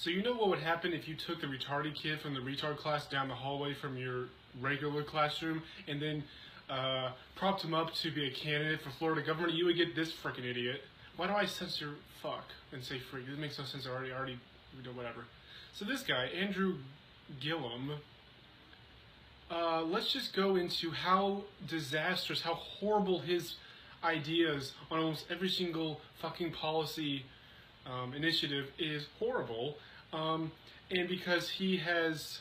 So you know what would happen if you took the retarded kid from the retard class down the hallway from your regular classroom and then propped him up to be a candidate for Florida governor? You would get this frickin' idiot. Why do I censor fuck and say freak? This makes no sense. I already, whatever. So this guy, Andrew Gillum, let's just go into how disastrous, how horrible his ideas on almost every single fucking policy initiative is horrible. And because he has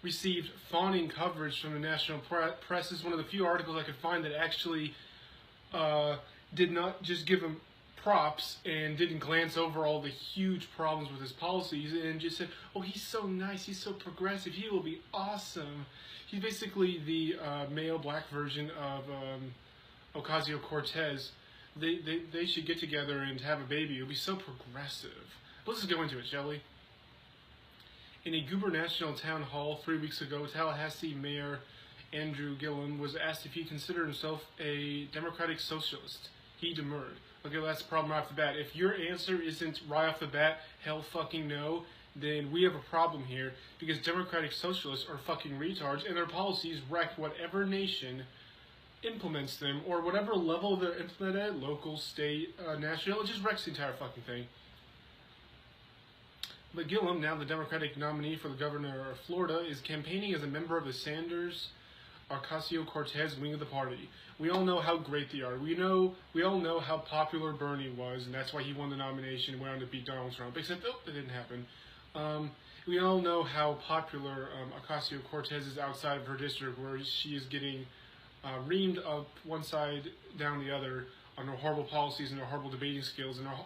received fawning coverage from the national press, is one of the few articles I could find that actually did not just give him props and didn't glance over all the huge problems with his policies and just said, oh, he's so nice, he's so progressive, he will be awesome. He's basically the male black version of Ocasio-Cortez. They should get together and have a baby. It'll be so progressive. Let's just go into it, shall we? In a gubernatorial town hall 3 weeks ago, Tallahassee Mayor Andrew Gillum was asked if he considered himself a democratic socialist. He demurred. Okay, well, that's the problem right off the bat. If your answer isn't right off the bat, hell fucking no, then we have a problem here, because democratic socialists are fucking retards, and their policies wreck whatever nation implements them, or whatever level they're implemented at, local, state, national. It just wrecks the entire fucking thing. But Gillum, now the Democratic nominee for the governor of Florida, is campaigning as a member of the Sanders Ocasio-Cortez wing of the party. We all know how great they are. We all know how popular Bernie was, and that's why he won the nomination and went on to beat Donald Trump. Except, oh, that didn't happen. We all know how popular Ocasio-Cortez is outside of her district, where she is getting reamed up one side, down the other, on her horrible policies and her horrible debating skills and her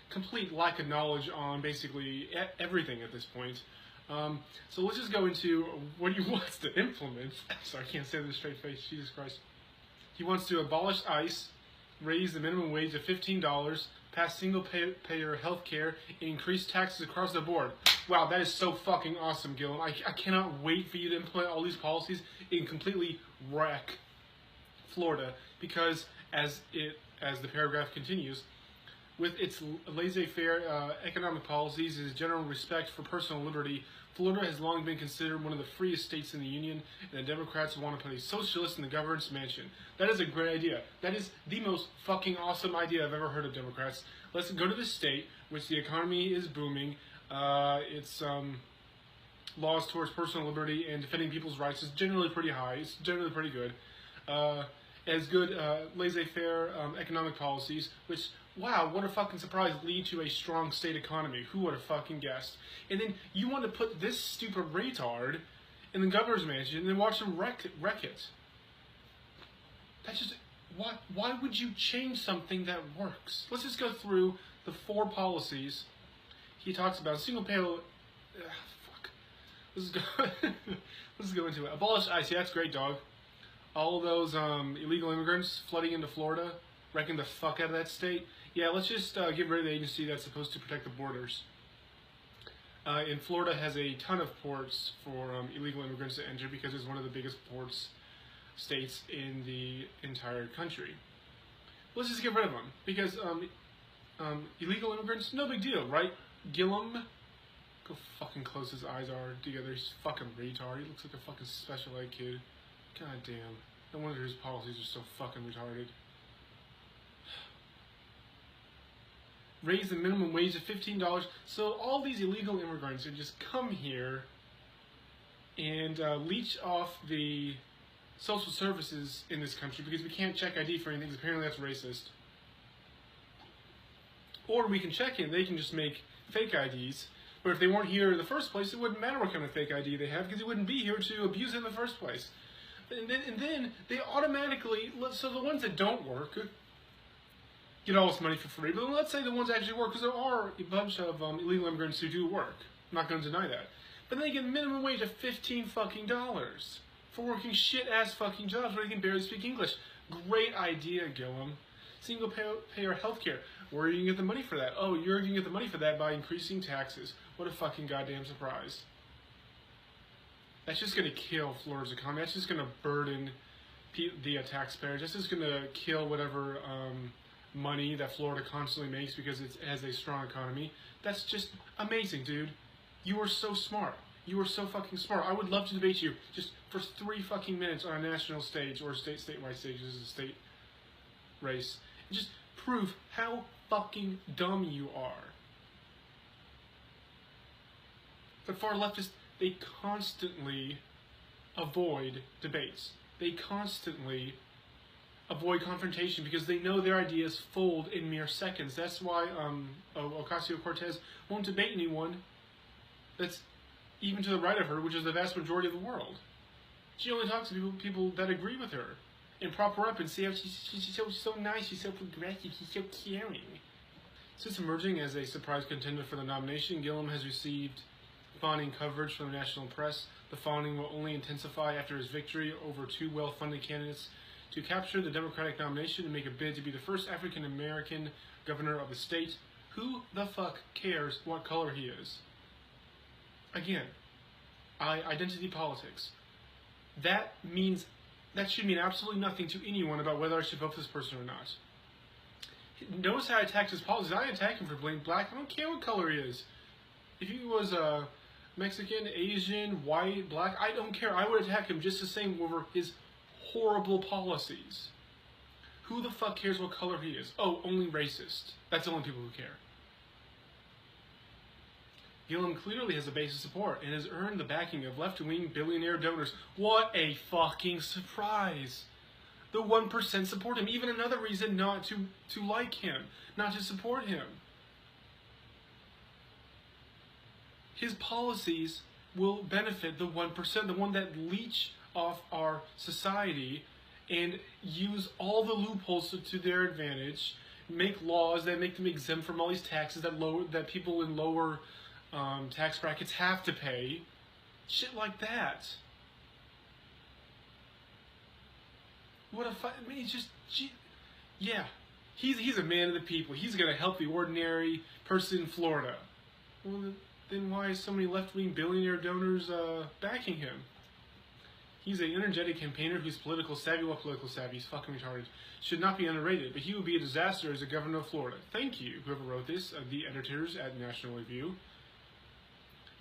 complete lack of knowledge on basically everything at this point. So let's just go into what he wants to implement. Sorry, I can't say this straight face. Jesus Christ. He wants to abolish ICE, raise the minimum wage to $15, pass single-payer health care, and increase taxes across the board. Wow, that is so fucking awesome, Gillum. I cannot wait for you to implement all these policies and completely wreck Florida, because as the paragraph continues, with its laissez-faire economic policies and its general respect for personal liberty, Florida has long been considered one of the freest states in the Union, and the Democrats want to put a socialist in the governor's mansion. That is a great idea. That is the most fucking awesome idea I've ever heard of, Democrats. Let's go to this state, which the economy is booming. Its laws towards personal liberty and defending people's rights is generally pretty high. It's generally pretty good. As good laissez-faire economic policies, which, wow, what a fucking surprise, lead to a strong state economy. Who would have fucking guessed? And then you want to put this stupid retard in the governor's mansion and then watch him wreck it. That's just, why would you change something that works? Let's just go through the 4 policies he talks about. Single payer, fuck. Let's go into it. Abolish ICE, yeah, that's great, dog. All of those illegal immigrants flooding into Florida, wrecking the fuck out of that state. Yeah, let's just get rid of the agency that's supposed to protect the borders. And Florida has a ton of ports for illegal immigrants to enter, because it's one of the biggest ports states in the entire country. Let's just get rid of them, because illegal immigrants, no big deal, right? Gillum, go fucking close his eyes are together. He's fucking retard. He looks like a fucking special ed kid. God damn. No wonder his policies are so fucking retarded. Raise the minimum wage to $15. So all these illegal immigrants would just come here and leech off the social services in this country, because we can't check ID for anything, because apparently that's racist. Or we can check it, they can just make fake IDs. But if they weren't here in the first place, it wouldn't matter what kind of fake ID they have, because they wouldn't be here to abuse it in the first place. And then they automatically, so the ones that don't work get all this money for free, but let's say the ones that actually work, because there are a bunch of illegal immigrants who do work. I'm not going to deny that. But then they get a minimum wage of $15 fucking dollars for working shit-ass fucking jobs where they can barely speak English. Great idea, Gillum. Single-payer healthcare. Where are you going to get the money for that? Oh, you're going to get the money for that by increasing taxes. What a fucking goddamn surprise. That's just going to kill Florida's economy. That's just going to burden the taxpayers. That's just going to kill whatever money that Florida constantly makes because it has a strong economy. That's just amazing, dude. You are so smart. You are so fucking smart. I would love to debate you just for 3 fucking minutes on a national stage or statewide stage. This is a state race. And just prove how fucking dumb you are. The far leftists, they constantly avoid debates. They constantly avoid confrontation because they know their ideas fold in mere seconds. That's why Ocasio-Cortez won't debate anyone that's even to the right of her, which is the vast majority of the world. She only talks to people that agree with her and prop her up and say how she's so nice, she's so progressive, she's so caring. Since emerging as a surprise contender for the nomination, Gillum has received fawning coverage from the national press. The fawning will only intensify after his victory over 2 well-funded candidates to capture the Democratic nomination and make a bid to be the first African-American governor of the state. Who the fuck cares what color he is? Again, identity politics. That should mean absolutely nothing to anyone about whether I should vote for this person or not. Notice how I attacked his politics. I attack him for being black. I don't care what color he is. If he was Mexican, Asian, white, black, I don't care. I would attack him just the same over his horrible policies. Who the fuck cares what color he is? Oh, only racist. That's the only people who care. Gillum clearly has a base of support and has earned the backing of left-wing billionaire donors. What a fucking surprise! The 1% support him. Even another reason not to like him, not to support him. His policies will benefit the 1%, the one that leech off our society and use all the loopholes to their advantage, make laws that make them exempt from all these taxes that people in lower tax brackets have to pay. Shit like that. What a I mean, he's just, yeah, he's a man of the people. He's gonna help the ordinary person in Florida. Well, then why is so many left-wing billionaire donors backing him? He's an energetic campaigner who's political savvy. What political savvy? He's fucking retarded. Should not be underrated, but he would be a disaster as a governor of Florida. Thank you, whoever wrote this, the editors at National Review.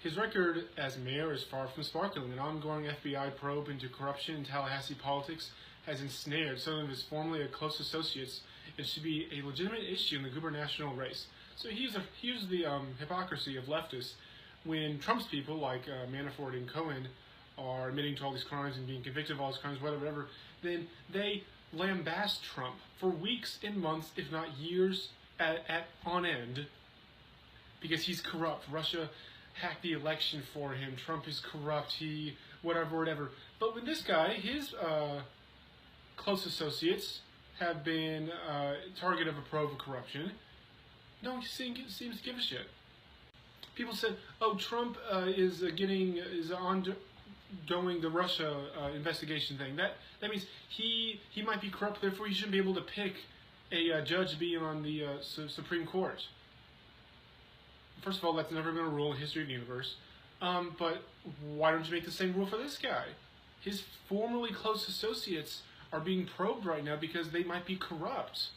His record as mayor is far from sparkling. An ongoing FBI probe into corruption in Tallahassee politics has ensnared some of his formerly close associates and should be a legitimate issue in the gubernatorial race. So here's the hypocrisy of leftists. When Trump's people, like Manafort and Cohen, are admitting to all these crimes and being convicted of all these crimes, whatever, then they lambast Trump for weeks and months, if not years, on end, because he's corrupt. Russia hacked the election for him. Trump is corrupt. Whatever. But when this guy, his close associates have been target of a probe of corruption, no one seems to give a shit. People said, "Oh, Trump is ongoing the Russia investigation thing. That means he might be corrupt. Therefore, he shouldn't be able to pick a judge to be on the Supreme Court." First of all, that's never been a rule in the history of the universe. But why don't you make the same rule for this guy? His formerly close associates are being probed right now because they might be corrupt.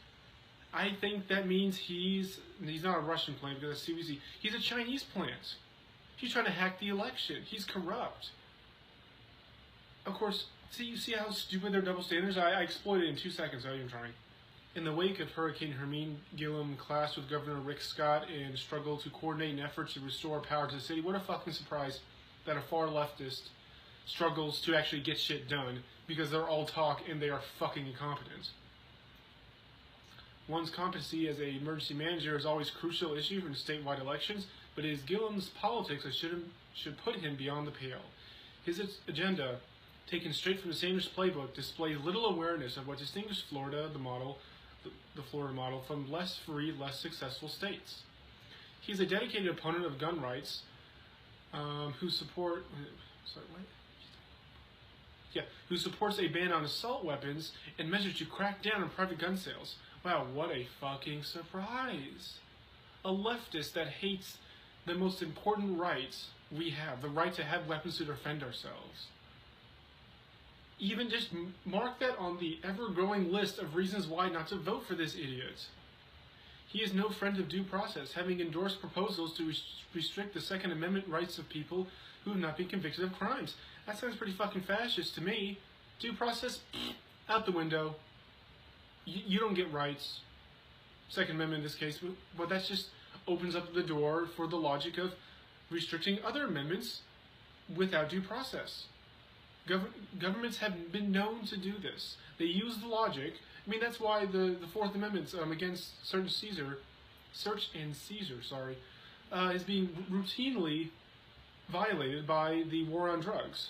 I think that means he's not a Russian plant because that's too easy. He's a Chinese plant. He's trying to hack the election. He's corrupt. Of course, you see how stupid their double standards are? I exploited it in 2 seconds without even trying. In the wake of Hurricane Hermine, Gillum clashed with Governor Rick Scott and struggled to coordinate an effort to restore power to the city. What a fucking surprise that a far leftist struggles to actually get shit done because they're all talk and they are fucking incompetent. One's competency as an emergency manager is always a crucial issue in statewide elections, but it is Gillum's politics that should put him beyond the pale. His agenda, taken straight from the Sanders playbook, displays little awareness of what distinguished Florida, the Florida model, from less free, less successful states. He's a dedicated opponent of gun rights, who supports a ban on assault weapons and measures to crack down on private gun sales. Wow, what a fucking surprise. A leftist that hates the most important rights we have, the right to have weapons to defend ourselves. Even just mark that on the ever-growing list of reasons why not to vote for this idiot. He is no friend of due process, having endorsed proposals to restrict the Second Amendment rights of people who have not been convicted of crimes. That sounds pretty fucking fascist to me. Due process, out the window. You don't get rights. Second Amendment in this case, but that just opens up the door for the logic of restricting other amendments without due process. Governments have been known to do this. They use the logic. I mean, that's why the Fourth Amendment against search and seizure, is being routinely violated by the war on drugs.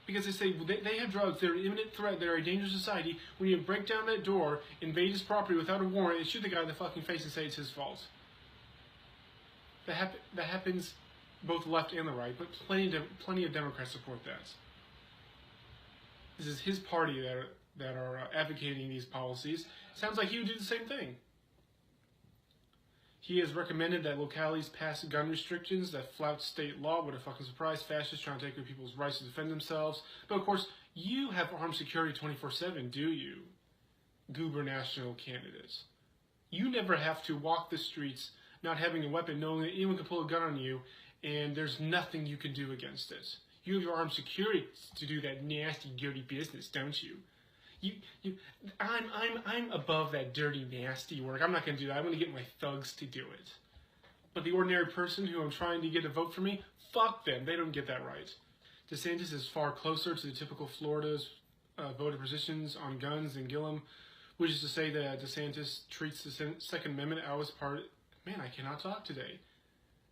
Because they say they have drugs, they're an imminent threat, they're a dangerous society. When you break down that door, invade his property without a warrant, and shoot the guy in the fucking face and say it's his fault. That happens both left and the right, but plenty of Democrats support that. This is his party that are advocating these policies. Sounds like he would do the same thing. He has recommended that localities pass gun restrictions that flout state law. What a fucking surprise. Fascists trying to take away people's rights to defend themselves. But of course, you have armed security 24/7, do you? Gubernatorial candidates. You never have to walk the streets not having a weapon, knowing that anyone can pull a gun on you, and there's nothing you can do against it. You have your armed security to do that nasty, dirty business, don't you? I'm above that dirty, nasty work. I'm not going to do that. I'm going to get my thugs to do it. But the ordinary person who I'm trying to get to vote for me, fuck them. They don't get that right. DeSantis is far closer to the typical Florida's voter positions on guns than Gillum, which is to say that DeSantis treats the Second Amendment as part. Man, I cannot talk today.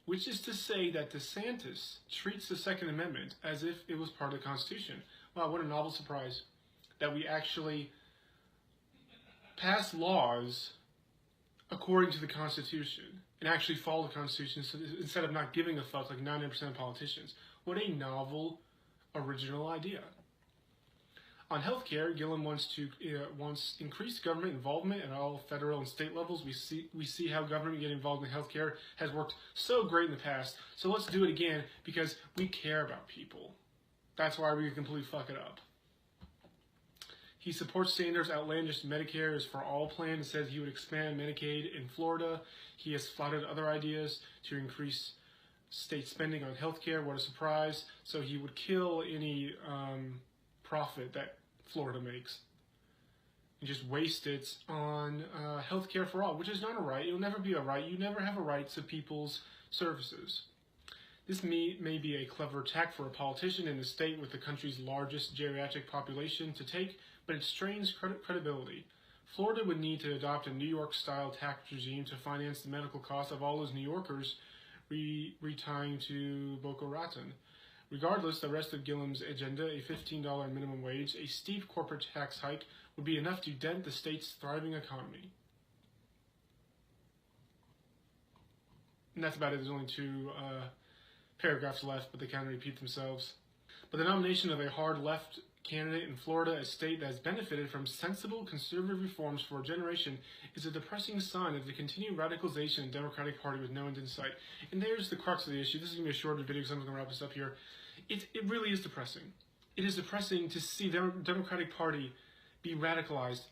Which is to say that DeSantis treats the Second Amendment as if it was part of the Constitution. Wow, what a novel surprise. That we actually pass laws according to the Constitution and actually follow the Constitution instead of not giving a fuck like 99% of politicians. What a novel, original idea. On healthcare, Gillum wants increased government involvement at all federal and state levels. We see how government getting involved in healthcare has worked so great in the past. So let's do it again because we care about people. That's why we completely fuck it up. He supports Sanders' outlandish Medicare is for all plan and says he would expand Medicaid in Florida. He has flouted other ideas to increase state spending on healthcare. What a surprise. So he would kill any profit that Florida makes and just waste it on healthcare for all, which is not a right. It'll never be a right. You never have a right to people's services. This may be a clever tack for a politician in the state with the country's largest geriatric population to take, but it strains credibility. Florida would need to adopt a New York-style tax regime to finance the medical costs of all those New Yorkers retying to Boca Raton. Regardless, the rest of Gillum's agenda, a $15 minimum wage, a steep corporate tax hike, would be enough to dent the state's thriving economy. And that's about it. There's only two paragraphs left, but they kind of repeat themselves. But the nomination of a hard left candidate in Florida, a state that has benefited from sensible conservative reforms for a generation, is a depressing sign of the continued radicalization of the Democratic Party with no end in sight. And there's the crux of the issue. This is going to be a shorter video because I'm going to wrap this up here. It really is depressing. It is depressing to see the Democratic Party be radicalized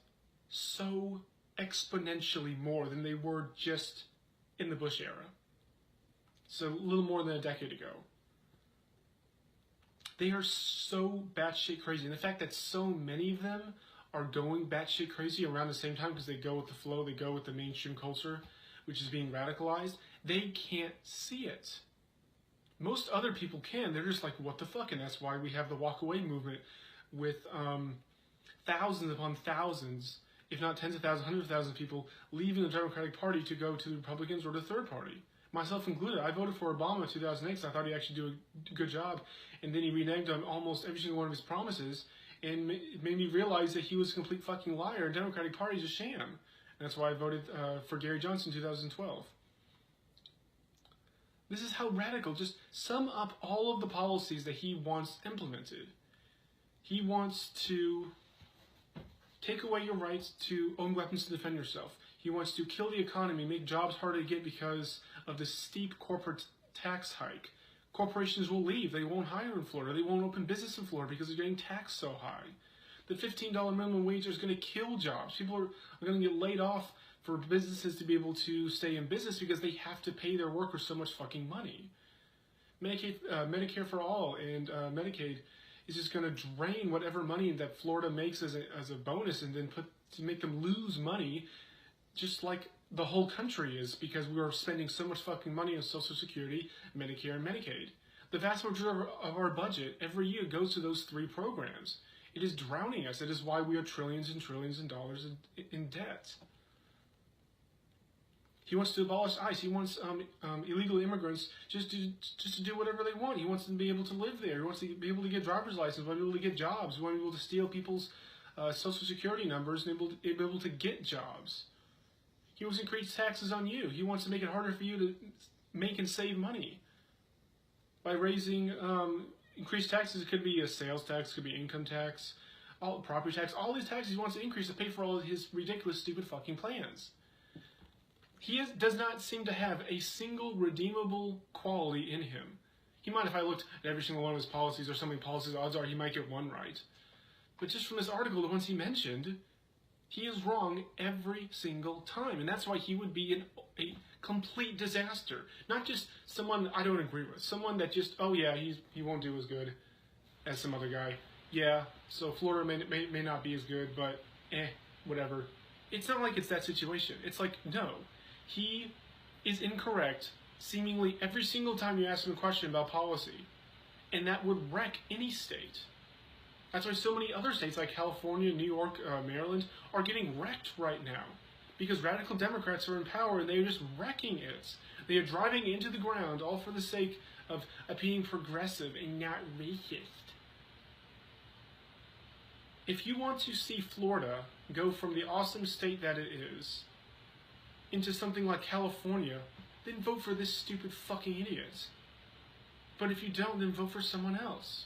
so exponentially more than they were just in the Bush era. So a little more than a decade ago. They are so batshit crazy. And the fact that so many of them are going batshit crazy around the same time because they go with the flow, they go with the mainstream culture, which is being radicalized, they can't see it. Most other people can. They're just like, what the fuck? And that's why we have the walk away movement with thousands upon thousands, if not tens of thousands, hundreds of thousands of people leaving the Democratic Party to go to the Republicans or the third party. Myself included. I voted for Obama in 2008 because I thought he'd actually do a good job. And then he reneged on almost every single one of his promises. And it made me realize that he was a complete fucking liar. And Democratic Party is a sham. And that's why I voted for Gary Johnson in 2012. This is how radical. Just sum up all of the policies that he wants implemented. He wants to take away your rights to own weapons to defend yourself. He wants to kill the economy, make jobs harder to get because of the steep corporate tax hike. Corporations will leave. They won't hire in Florida. They won't open business in Florida because they're getting taxed so high. The $15 minimum wage is going to kill jobs. People are going to get laid off for businesses to be able to stay in business because they have to pay their workers so much fucking money. Medicare for All and Medicaid is just going to drain whatever money that Florida makes as a bonus, and then to make them lose money, just like the whole country is, because we are spending so much fucking money on Social Security, Medicare, and Medicaid. The vast majority of our budget every year goes to those three programs. It is drowning us. It is why we are trillions and trillions of dollars in debt. He wants to abolish ICE. He wants illegal immigrants just to do whatever they want. He wants them to be able to live there. He wants to be able to get driver's license. He wants to be able to get jobs. He wants to be able to steal people's Social Security numbers and be able to get jobs. He wants to increase taxes on you. He wants to make it harder for you to make and save money by raising increased taxes. It could be a sales tax, it could be income tax, property tax. All these taxes he wants to increase to pay for all of his ridiculous, stupid fucking plans. He does not seem to have a single redeemable quality in him. He might, if I looked at every single one of his policies, or so many policies, odds are he might get one right. But just from this article, the ones he mentioned, he is wrong every single time. And that's why he would be a complete disaster. Not just someone I don't agree with. Someone that just, oh yeah, he won't do as good as some other guy. Yeah, so Florida may not be as good, but whatever. It's not like it's that situation. It's like, no. He is incorrect seemingly every single time you ask him a question about policy. And that would wreck any state. That's why so many other states like California, New York, Maryland are getting wrecked right now. Because radical Democrats are in power and they're just wrecking it. They are driving it into the ground all for the sake of being progressive and not racist. If you want to see Florida go from the awesome state that it is into something like California, then vote for this stupid fucking idiot. But if you don't, then vote for someone else.